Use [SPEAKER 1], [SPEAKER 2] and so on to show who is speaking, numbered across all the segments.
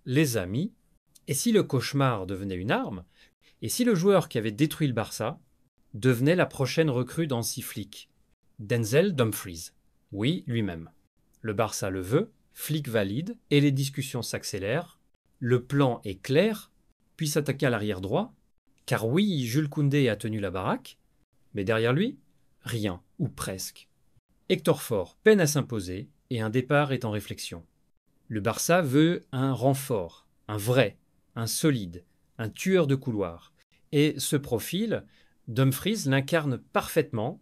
[SPEAKER 1] les amis, et si le cauchemar devenait une arme, et si le joueur qui avait détruit le Barça devenait la prochaine recrue d'Hansi Flick, Denzel Dumfries. Oui, lui-même. Le Barça le veut, Flick valide, et les discussions s'accélèrent. Le plan est clair, puis s'attaquer à l'arrière droit, car oui, Jules Koundé a tenu la baraque, mais derrière lui, rien, ou presque. Hector Ford peine à s'imposer, et un départ est en réflexion. Le Barça veut un renfort, un vrai, un solide, un tueur de couloir. Et ce profil, Dumfries l'incarne parfaitement.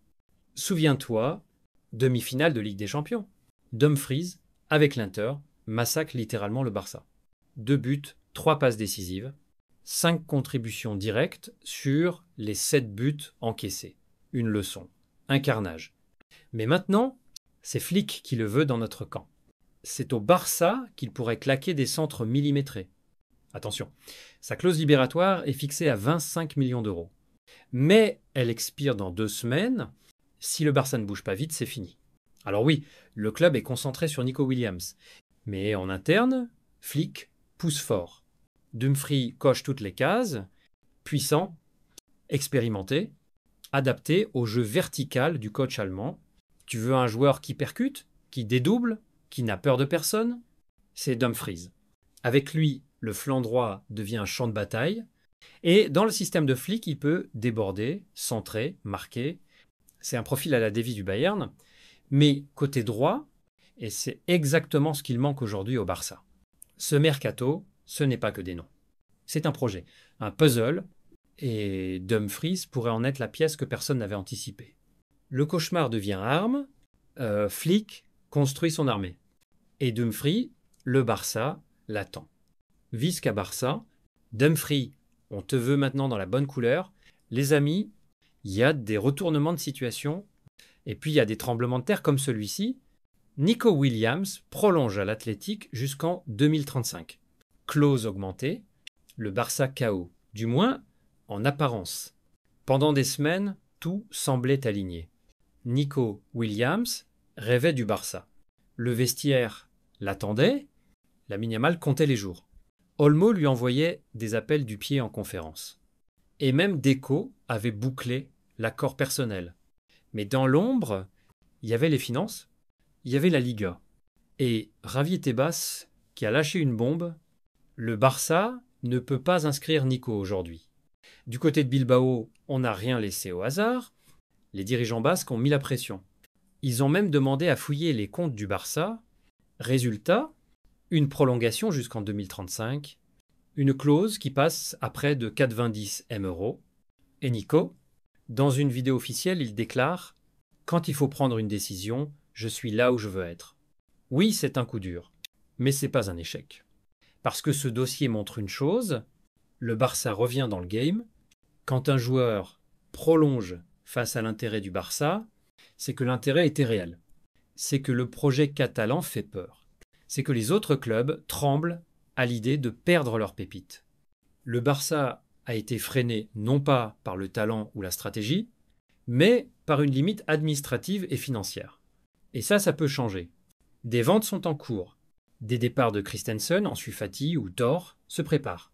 [SPEAKER 1] Souviens-toi, demi-finale de Ligue des Champions. Dumfries, avec l'Inter, massacre littéralement le Barça. 2 buts, 3 passes décisives, 5 contributions directes sur les 7 buts encaissés. Une leçon, un carnage. Mais maintenant, c'est Flick qui le veut dans notre camp. C'est au Barça qu'il pourrait claquer des centres millimétrés. Attention, sa clause libératoire est fixée à 25 millions d'euros. Mais elle expire dans 2 semaines. Si le Barça ne bouge pas vite, c'est fini. Alors oui, le club est concentré sur Nico Williams. Mais en interne, Flick pousse fort. Dumfries coche toutes les cases. Puissant, expérimenté, adapté au jeu vertical du coach allemand. Tu veux un joueur qui percute, qui dédouble, qui n'a peur de personne? C'est Dumfries. Avec lui, le flanc droit devient un champ de bataille. Et dans le système de Flick, il peut déborder, centrer, marquer. C'est un profil à la Davies du Bayern. Mais côté droit, et c'est exactement ce qu'il manque aujourd'hui au Barça. Ce mercato, ce n'est pas que des noms. C'est un projet, un puzzle, et Dumfries pourrait en être la pièce que personne n'avait anticipée. Le cauchemar devient arme, Flick construit son armée. Et Dumfries, le Barça, l'attend. Visca Barça, Dumfries, on te veut maintenant dans la bonne couleur. Les amis, il y a des retournements de situation, et puis il y a des tremblements de terre comme celui-ci. Nico Williams prolonge à l'Athletic jusqu'en 2035. Clause augmentée, le Barça KO, du moins en apparence. Pendant des semaines, tout semblait aligné. Nico Williams rêvait du Barça. Le vestiaire l'attendait, la Yamal comptait les jours. Olmo lui envoyait des appels du pied en conférence. Et même Deco avait bouclé l'accord personnel. Mais dans l'ombre, il y avait les finances, il y avait la Liga. Et Javi Tebas, qui a lâché une bombe, le Barça ne peut pas inscrire Nico aujourd'hui. Du côté de Bilbao, on n'a rien laissé au hasard. Les dirigeants basques ont mis la pression. Ils ont même demandé à fouiller les comptes du Barça. Résultat, une prolongation jusqu'en 2035, une clause qui passe à près de 90 M euros. Et Nico, dans une vidéo officielle, il déclare « Quand il faut prendre une décision, je suis là où je veux être ». Oui, c'est un coup dur, mais ce n'est pas un échec. Parce que ce dossier montre une chose, le Barça revient dans le game. Quand un joueur prolonge face à l'intérêt du Barça, c'est que l'intérêt était réel. C'est que le projet catalan fait peur. C'est que les autres clubs tremblent à l'idée de perdre leurs pépites. Le Barça a été freiné non pas par le talent ou la stratégie, mais par une limite administrative et financière. Et ça peut changer. Des ventes sont en cours. Des départs de Christensen, Ansu Fati ou Thor se préparent.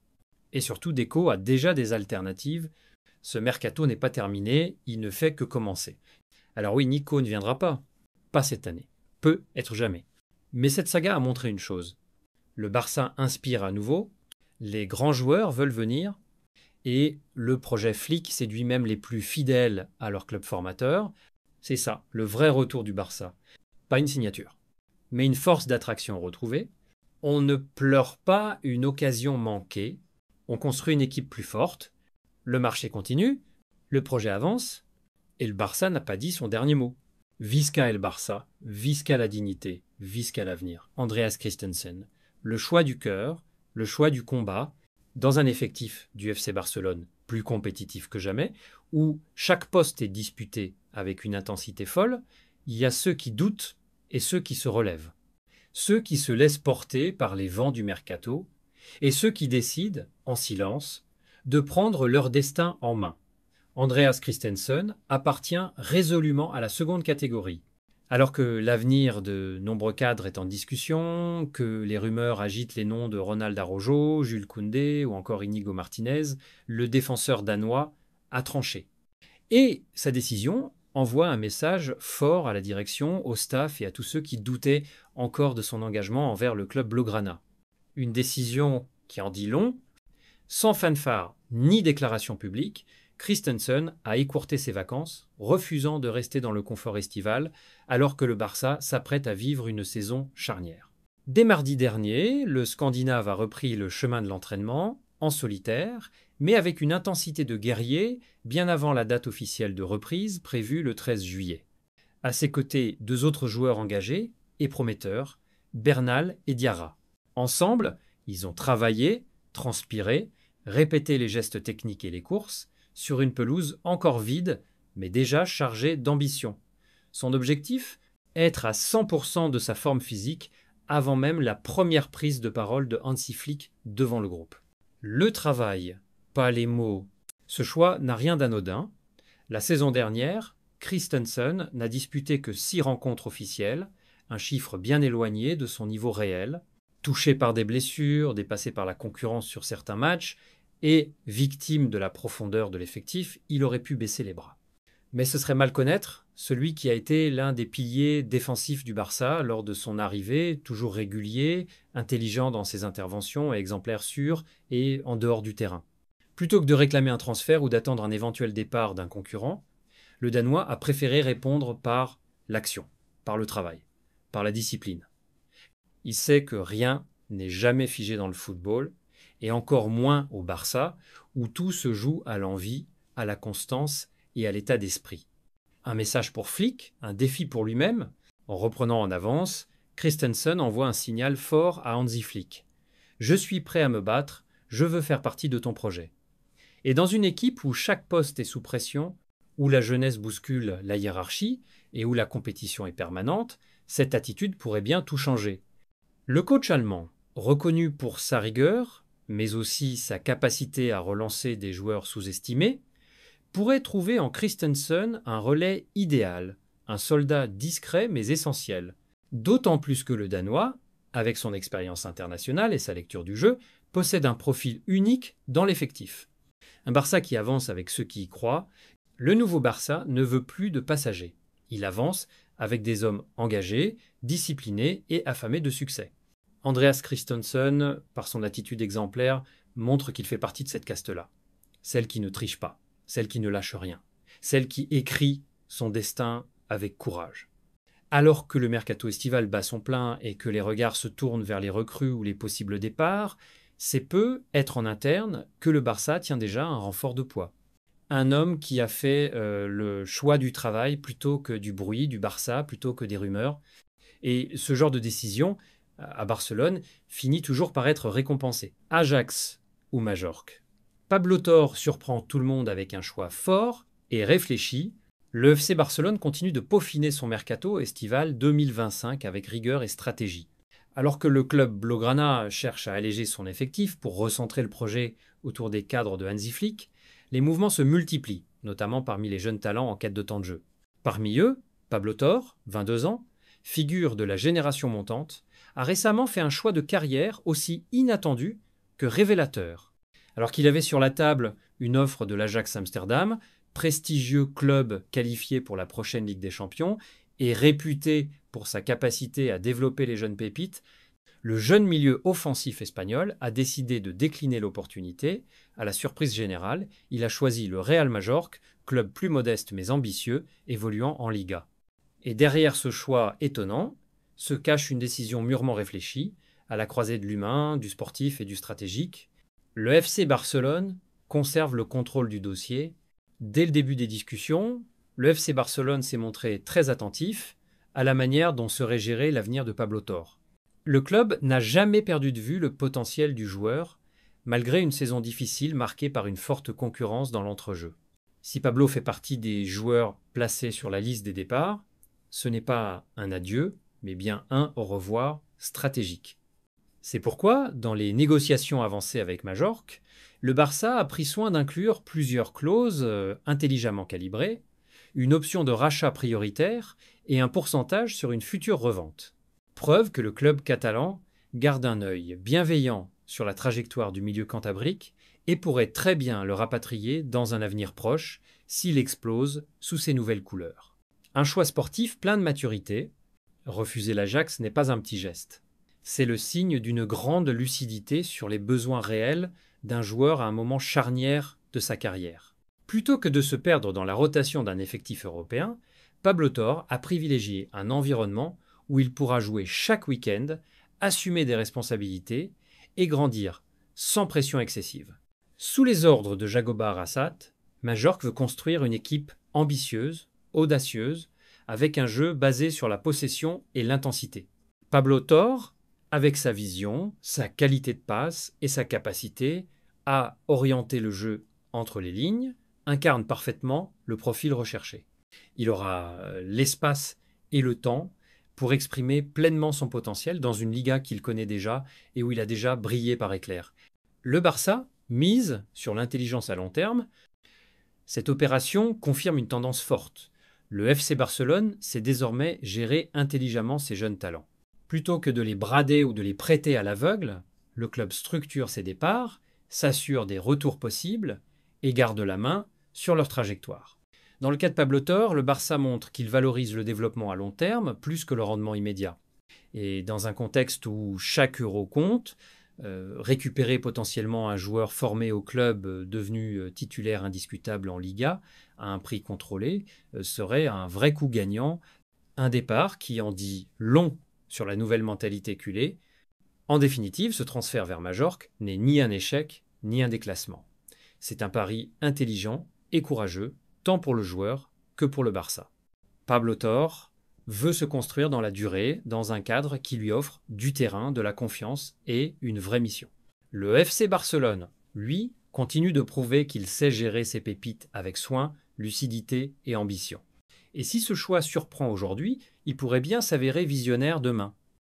[SPEAKER 1] Et surtout, Deco a déjà des alternatives. Ce mercato n'est pas terminé, il ne fait que commencer. Alors oui, Nico ne viendra pas. Pas cette année. Peut être jamais. Mais cette saga a montré une chose. Le Barça inspire à nouveau, les grands joueurs veulent venir, et le projet Flick séduit même les plus fidèles à leur club formateur. C'est ça, le vrai retour du Barça. Pas une signature, mais une force d'attraction retrouvée. On ne pleure pas une occasion manquée, on construit une équipe plus forte, le marché continue, le projet avance, et le Barça n'a pas dit son dernier mot. Visca et le Barça, Visca la dignité, Visca l'avenir. Andreas Christensen. Le choix du cœur, le choix du combat, dans un effectif du FC Barcelone plus compétitif que jamais, où chaque poste est disputé avec une intensité folle, il y a ceux qui doutent et ceux qui se relèvent. Ceux qui se laissent porter par les vents du mercato et ceux qui décident, en silence, de prendre leur destin en main. Andreas Christensen appartient résolument à la seconde catégorie, Alors que l'avenir de nombreux cadres est en discussion, que les rumeurs agitent les noms de Ronald Araujo, Jules Koundé ou encore Inigo Martinez, le défenseur danois a tranché. Et sa décision envoie un message fort à la direction, au staff et à tous ceux qui doutaient encore de son engagement envers le club blaugrana. Une décision qui en dit long. Sans fanfare ni déclaration publique, Christensen a écourté ses vacances, refusant de rester dans le confort estival, alors que le Barça s'apprête à vivre une saison charnière. Dès mardi dernier, le Scandinave a repris le chemin de l'entraînement, en solitaire, mais avec une intensité de guerrier, bien avant la date officielle de reprise prévue le 13 juillet. À ses côtés, 2 autres joueurs engagés et prometteurs, Bernal et Diarra. Ensemble, ils ont travaillé, transpiré, répété les gestes techniques et les courses, sur une pelouse encore vide, mais déjà chargée d'ambition. Son objectif ? Être à 100% de sa forme physique avant même la première prise de parole de Hansi Flick devant le groupe. Le travail, pas les mots. Ce choix n'a rien d'anodin. La saison dernière, Christensen n'a disputé que 6 rencontres officielles, un chiffre bien éloigné de son niveau réel. Touché par des blessures, dépassé par la concurrence sur certains matchs, et victime de la profondeur de l'effectif, il aurait pu baisser les bras. Mais ce serait mal connaître celui qui a été l'un des piliers défensifs du Barça lors de son arrivée, toujours régulier, intelligent dans ses interventions et exemplaire sûr et en dehors du terrain. Plutôt que de réclamer un transfert ou d'attendre un éventuel départ d'un concurrent, le Danois a préféré répondre par l'action, par le travail, par la discipline. Il sait que rien n'est jamais figé dans le football, et encore moins au Barça, où tout se joue à l'envie, à la constance et à l'état d'esprit. Un message pour Flick, un défi pour lui-même. En reprenant en avance, Christensen envoie un signal fort à Hansi Flick. « Je suis prêt à me battre, je veux faire partie de ton projet. » Et dans une équipe où chaque poste est sous pression, où la jeunesse bouscule la hiérarchie et où la compétition est permanente, cette attitude pourrait bien tout changer. Le coach allemand, reconnu pour sa rigueur, mais aussi sa capacité à relancer des joueurs sous-estimés, pourrait trouver en Christensen un relais idéal, un soldat discret mais essentiel. D'autant plus que le Danois, avec son expérience internationale et sa lecture du jeu, possède un profil unique dans l'effectif. Un Barça qui avance avec ceux qui y croient, le nouveau Barça ne veut plus de passagers. Il avance avec des hommes engagés, disciplinés et affamés de succès. Andreas Christensen, par son attitude exemplaire, montre qu'il fait partie de cette caste-là. Celle qui ne triche pas, celle qui ne lâche rien, celle qui écrit son destin avec courage. Alors que le mercato estival bat son plein et que les regards se tournent vers les recrues ou les possibles départs, c'est peu être en interne que le Barça tient déjà un renfort de poids. Un homme qui a fait le choix du travail plutôt que du bruit, du Barça, plutôt que des rumeurs. Et ce genre de décision, à Barcelone, finit toujours par être récompensé. Ajax ou Majorque. Pablo Torre surprend tout le monde avec un choix fort et réfléchi. Le FC Barcelone continue de peaufiner son mercato estival 2025 avec rigueur et stratégie. Alors que le club blaugrana cherche à alléger son effectif pour recentrer le projet autour des cadres de Hansi Flick, les mouvements se multiplient, notamment parmi les jeunes talents en quête de temps de jeu. Parmi eux, Pablo Torre, 22 ans, figure de la génération montante, a récemment fait un choix de carrière aussi inattendu que révélateur. Alors qu'il avait sur la table une offre de l'Ajax Amsterdam, prestigieux club qualifié pour la prochaine Ligue des Champions et réputé pour sa capacité à développer les jeunes pépites, le jeune milieu offensif espagnol a décidé de décliner l'opportunité. À la surprise générale, il a choisi le Real Majorque, club plus modeste mais ambitieux, évoluant en Liga. Et derrière ce choix étonnant, se cache une décision mûrement réfléchie, à la croisée de l'humain, du sportif et du stratégique. Le FC Barcelone conserve le contrôle du dossier. Dès le début des discussions, le FC Barcelone s'est montré très attentif à la manière dont serait géré l'avenir de Pablo Torre. Le club n'a jamais perdu de vue le potentiel du joueur, malgré une saison difficile marquée par une forte concurrence dans l'entrejeu. Si Pablo fait partie des joueurs placés sur la liste des départs, ce n'est pas un adieu, mais bien un au revoir stratégique. C'est pourquoi, dans les négociations avancées avec Majorque, le Barça a pris soin d'inclure plusieurs clauses intelligemment calibrées, une option de rachat prioritaire et un pourcentage sur une future revente. Preuve que le club catalan garde un œil bienveillant sur la trajectoire du milieu cantabrique et pourrait très bien le rapatrier dans un avenir proche s'il explose sous ses nouvelles couleurs. Un choix sportif plein de maturité. Refuser l'Ajax n'est pas un petit geste. C'est le signe d'une grande lucidité sur les besoins réels d'un joueur à un moment charnière de sa carrière. Plutôt que de se perdre dans la rotation d'un effectif européen, Pablo Torre a privilégié un environnement où il pourra jouer chaque week-end, assumer des responsabilités et grandir sans pression excessive. Sous les ordres de Jagoba Arrasat, Majorque veut construire une équipe ambitieuse, audacieuse, avec un jeu basé sur la possession et l'intensité. Pablo Torre, avec sa vision, sa qualité de passe et sa capacité à orienter le jeu entre les lignes, incarne parfaitement le profil recherché. Il aura l'espace et le temps pour exprimer pleinement son potentiel dans une Liga qu'il connaît déjà et où il a déjà brillé par éclairs. Le Barça mise sur l'intelligence à long terme. Cette opération confirme une tendance forte. Le FC Barcelone sait désormais gérer intelligemment ses jeunes talents. Plutôt que de les brader ou de les prêter à l'aveugle, le club structure ses départs, s'assure des retours possibles et garde la main sur leur trajectoire. Dans le cas de Pablo Torre, le Barça montre qu'il valorise le développement à long terme plus que le rendement immédiat. Et dans un contexte où chaque euro compte, récupérer potentiellement un joueur formé au club devenu titulaire indiscutable en Liga à un prix contrôlé serait un vrai coup gagnant, un départ qui en dit long sur la nouvelle mentalité culée. En définitive, ce transfert vers Majorque n'est ni un échec ni un déclassement. C'est un pari intelligent et courageux, tant pour le joueur que pour le Barça. Pablo Torre veut se construire dans la durée, dans un cadre qui lui offre du terrain, de la confiance et une vraie mission. Le FC Barcelone, lui, continue de prouver qu'il sait gérer ses pépites avec soin, lucidité et ambition. Et si ce choix surprend aujourd'hui, il pourrait bien s'avérer visionnaire demain.